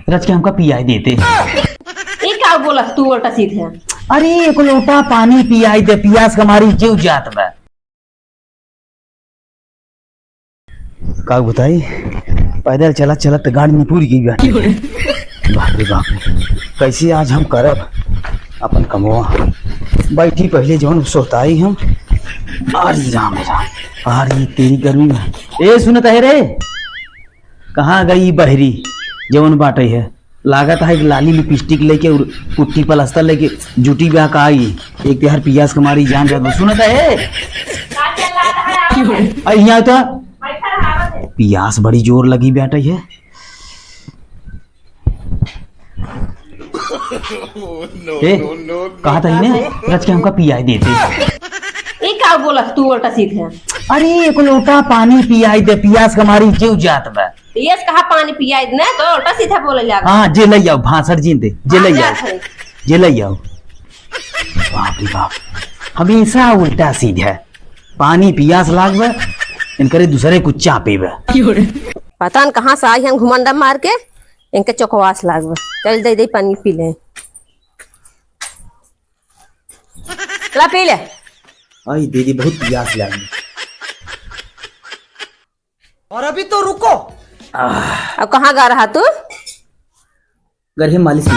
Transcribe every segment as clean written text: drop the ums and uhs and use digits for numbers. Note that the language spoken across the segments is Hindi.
रच के हमका पियाई देते। ये क्या बोला तू उल्टा सीधा? अरे एक लोटा पानी पियाई दे, पियास हमारी जीव जात बा। का बताई, पैदल चलत चलत गाड़ी में पूरी गई बा। बाप रे बाप रे, कैसे आज हम करब अपन कमवा। बैठी पहले जवन सोताई हम। अरे राम राम, अरे तेरी गर्मी में। ए सुनत है रे, कहाँ गई बहरी जवन बाटे है? लागत है लाली लिपस्टिक लेके और पुट्टी पलस्तर लेके जूटी ब्याह का आई। एक तिहार पियास कमारी जान जात। सुनत है यहाँ तो पियास बड़ी जोर लगी बैठे है। कहा था इन्हें रच के हमका पियाई देते। ये क्या बोला तू उल्टा सीधा? अरे एक लोटा पानी पियाई दे, पियास हमारी जीव जात बा। ये कहा पानी पियाई ना तो उल्टा सीधा बोले जागा। हाँ जे ले आओ, भाषण जीन दे, जे ले आओ, जे ले आओ। बाप रे बाप, हमेशा उल्टा सीधा। पानी पियास लागबे इनकरे दूसरे कुछ चापे बा। पता न कहाँ से आई हम घुमंडा मार के, इनके चौकवास लागबे। चल दे दे पानी पी ले। ला पी ले। आई दीदी बहुत प्यास लगी। और अभी तो रुको। अब कहाँ गा रहा तू? गरहे मालिश में।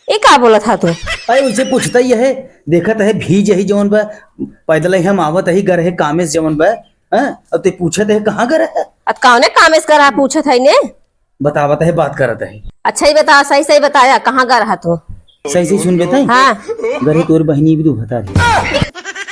ये क्या बोला था तू? अरे उसे पूछता ही है, देखत है भीज ही जवन बा, पैदल ही हम आवत ही गरहे कामेश जवन बा। अब ते पूछत है कहाँ गए है? अब कौने कामेश कर रहा पूछत है ने? बतावत है, बात करत है। अच्छा ही बता, सही सही बताया कहाँ गा रहा तू? सही सही सुन बेटा। हाँ गरे तोर बहनी भी तो बता दे।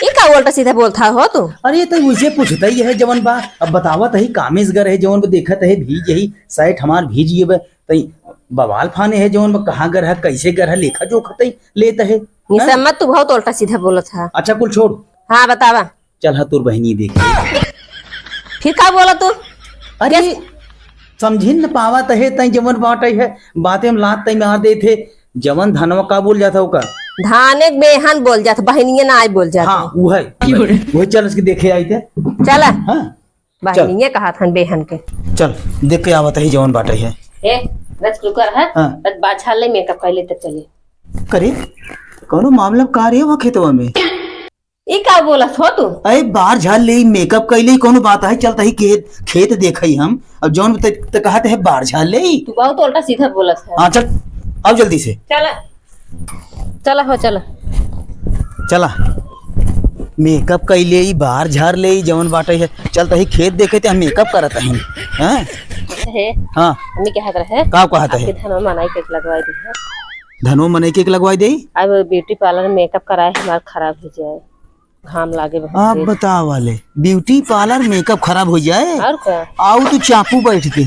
ये क्या उल्टा सीधा बोलता हो तू? अरे तो उसे पूछता ही है जवन बा, अब बतावत है कामेश गर है जवन बा, देखत है भीज ही साइट हमार भीज ये बा। तई बवाल फाने है जवन बा, कहाँ गर है कैसे गर है लेखा जोखत है लेता है। निसम्मत तू बहुत उल्टा सीधा बोला था। अच्छा कुल छोड़। हाँ बतावा। चल हाँ तोर बहनी देख। फिर क्या बोला तू? अरे समझिन न पावत है तई जवन बाटे है, बातें हम लात तई मार दे थे। जवन धनवा का बोल जाता होगा? धाने बेहन बोल जाता, बहनिया ना आई बोल जाता। हाँ वो है, वही चल उसके देखे आई थे। चला हाँ बहनिया कहा था बेहन के। चल देख के आवत है जवन बाटे है। ए रच रुकर है। हाँ। रच बाछा ले मेकअप कर ले तब चले। करे कौनो मामला कार्य हुआ खेतवा में? ये क्या बोला हो तू? अरे बाहर झाल ले मेकअप कैले कोनो बात है? चलता ही खेत देखई हम। अब जौन ते कहते है बाहर झाल ले। तू बहुत उल्टा सीधा बोला था। हाँ चल अब जल्दी से। चला चला हो चला चला। मेकअप कैले बाहर झार ले जवन बाटे है, चलता ही खेत देखे थे हम मेकअप करत हैं। हाँ है। हाँ मम्मी क्या कहता है? का कहता है? धनवा मनाई के लगवाई दी है। धनो मने के लगवाई दे। अब ब्यूटी पार्लर में मेकअप कराए हमारा खराब हो जाए, घाम लागे बहुत। आप बताओ वाले ब्यूटी पार्लर मेकअप खराब हो जाए? और क्या? आओ तू चाकू बैठ के।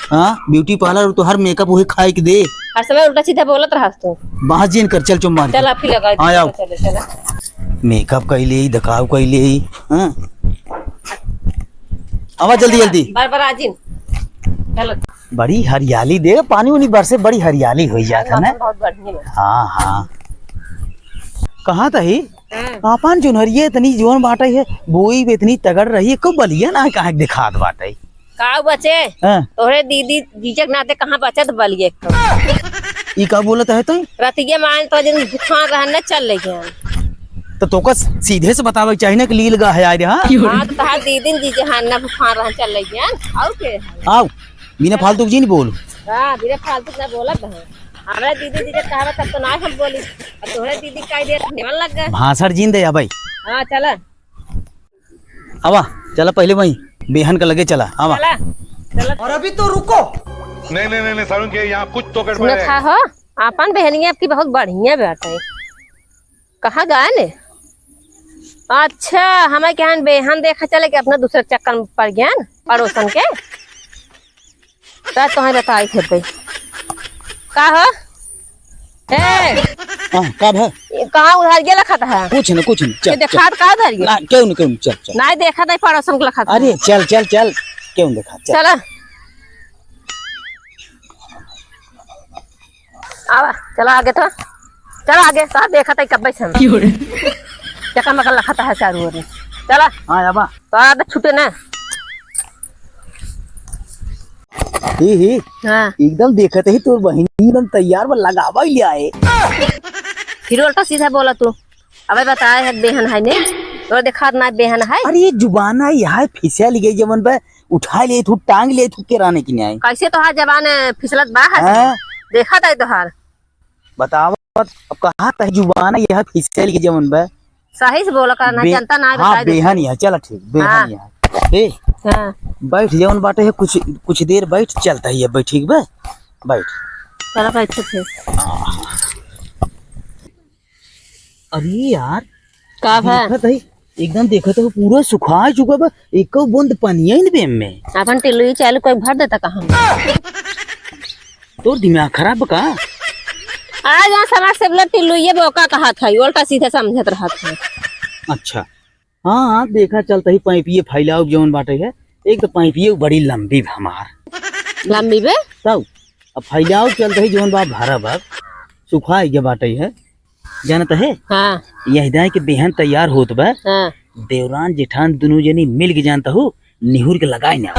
हाँ ब्यूटी पार्लर तो हर मेकअप वही खाए के दे। हर समय उल्टा सीधा बोलत रहा तू। बाहर जीन कर चल चुम मार। चल आप ही लगा हाँ आओ। चले चला। मेकअप कैले दिखाओ कैले। हाँ आवा जल्दी जल्दी। बार बार आजिन। चलो बड़ी हरियाली दे, पानी उनी बरसे बड़ी हरियाली हो जाता ना। बहुत बढ़िया है। हाँ हाँ कहाँ था ही आपन जुनहरिये इतनी जोन बाटे है, बोई भी इतनी तगड़ रही है, कब बलिया ना कहाँ दिखात बाटे। का बचे? हाँ तोहरे दीदी जीजक नाते कहाँ बचे तो बलिए। ई का बोलत है तो? रतिया मान तो दिन भूखा रहने चल ले गया। तो तोका सीधे से बतावे चाहिए ना कि लील गा है यार। हाँ हाँ तो तहार दीदी जीजे हान्ना भूखा रहने चल ले गया। और के आओ बिना फालतू जी नहीं बोल। हां धीरे फालतू ना बोलत है। हमरा दीदी जीजे कहा तब तो ना हम बोली। अब तोहरे दीदी काई दे निमन लग गए। भाषण जीन दे भाई। हां चला आवा चला पहले वही बेहन का लगे चला आवा। चला चला। और अभी तो रुको। नहीं नहीं नहीं सारुण के यहाँ कुछ तो गड़बड़ सुनत है। हो आपन बहनिया आपकी बहुत बढ़िया बैठे। कहाँ गए ने? अच्छा हमें क्या बेहन देखा चले कि अपना दूसरे चक्कर में पड़ गया पड़ोसन के। तुम्हें बताई थे भाई का हो? हाँ कब है? कहाँ उधार गया लखा था? कुछ न कुछ न चल देखा का उधार गया? क्यों न क्यों चल चल। नहीं देखा था पड़ोसन को लखा था। अरे चल चल चल क्यों देखा चल। चला आवा चला आगे तो चला आगे साथ देखा था कब से चक्कर मकर लखा था चारों ओर। चला हाँ आवा तो छूटे ना। ही हाँ एकदम देखत ही तोर बहिनी एकदम तैयार बा लगावा ही ले आए। फिर उल्टा सीधा बोला तू। अबे बताए है बेहन है ने तो देखा ना बेहन है। अरे ये जुबाना यहाँ फिसल गई जमन पे उठा ले तू टांग ले तू केराने की नहीं कैसे तोहार जबान फिसलत बा है हाँ? देखा था तोहार। बताओ अब कहा था जुबाना यहाँ फिसल गई जमन पे सही से बोला करना जनता ना हाँ बताए दे। बेहन यहाँ चला ठीक हाँ। बेहन यहाँ ए हाँ बैठ जवन बाटे है कुछ देर बैठ चलता ही है बैठ ठीक बे बैठ। चलो बैठे थे। अरे यार का है देखत है एकदम देखत है पूरा सुखा चुका बा एक बूंद पानी है बेम में। अपन टिल्लू चालू कोई भर देता कहाँ। तोर दिमाग खराब बा का आज यहाँ समाज से बोला टिल्लू ये बोका कहा था उल्टा सीधे समझत रहा था। अच्छा हाँ हाँ देखा चलता ही पाइपिये फैलाओ जवन बाटे है एक तो पाइपिये बड़ी लंबी बा हमार लंबी बे तब अब फैलाओ चलता ही जवन बा भरा बा सुखाई के बाटे है जानता है हाँ यह दाई के बेहन तैयार होत बा हाँ देवरान जेठान दोनों जनी मिल के जानता हो निहुर के लगाए ना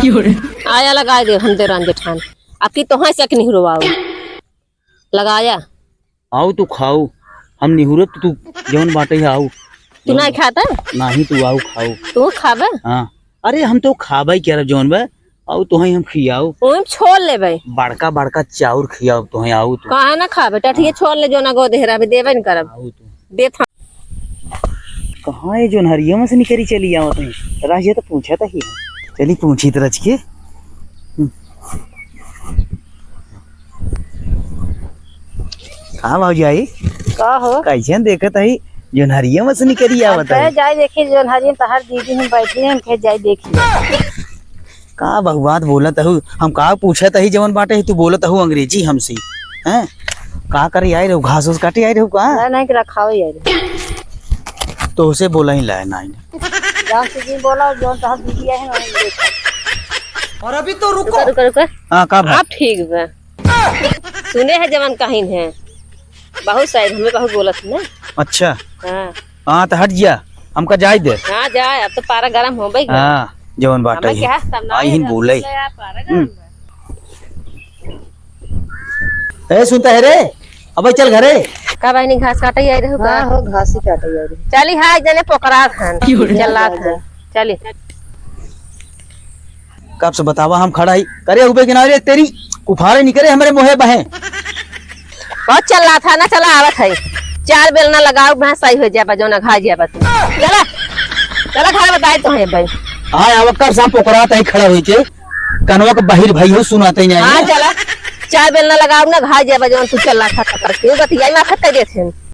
आया लगाए दे हम देरान जेठान आपकी तो हाँ सक नहीं रुआओ लगाया। आओ तू खाओ हम निहुरत तू जवन बाटे है आओ तू नहीं खाता नाही तू आओ खाओ तू खाबे। हाँ अरे हम तो खाबा ही क्या रह जवन बा आओ तो हम खियाओ ओम छोड़ ले भाई बड़का बड़का चाउर खियाओ तो आओ तू कहा ना खाबे टठिए छोड़ ले जो ना गो देहरा भी देबे न करब आओ तू दे था। कहाँ है जो हरिया में से निकली चली आओ तुम राजिया तो पूछा था ही चली पूछी तो रच के हाँ भाव जाई का हो कैसे देखत है जो हरिया में से निकली आवत है जाए देखी जो हरियम तहार दीदी हम बैठी हम फिर जाए देखी का बहुबात बोलत हूँ हम का पूछत ही जवन बाटे है तू बोलत हूँ अंग्रेजी हमसे हैं का करे आई रहो घास उस काटे आई रहो का नहीं कि रखाओ यार तो उसे बोला ही लाए ना जान से जी बोला जो तहार दीदी है ना देखा। और अभी तो रुको रुको रुको हाँ का भाई आप ठीक बा सुने है जवन कहीं है बहुत शायद हमें बहुत बोलत है ना। अच्छा हाँ हाँ तो हट जा हमका जाए दे हाँ जाए अब तो पारा गरम हो गई हाँ जवन बाटे हमें क्या समझा आई हिन बोले पारा गरम ए सुनता है रे अब चल घरे का बहनी घास काटे आई रहू का हो घास ही काटे यार चली हाय जने पोकरा खान चला था चली कब से बतावा हम खड़ा ही करे ऊपर किनारे तेरी कुफारे निकले हमारे मोहे बहे बहुत चल रहा था ना चला आवत है चार बेल ना लगाओ भैंस सही हो जाए जो ना खा जाए चला चला घर बताए तो है भाई हाँ अब कर साम पोकरा तई खड़ा हुई के कनवा के बाहिर भाई हो सुनाते नहीं हाँ चला चार बेल ना लगाओ ना घा जाए जो तू चल रहा था करके बतिया ना खत्ते देथे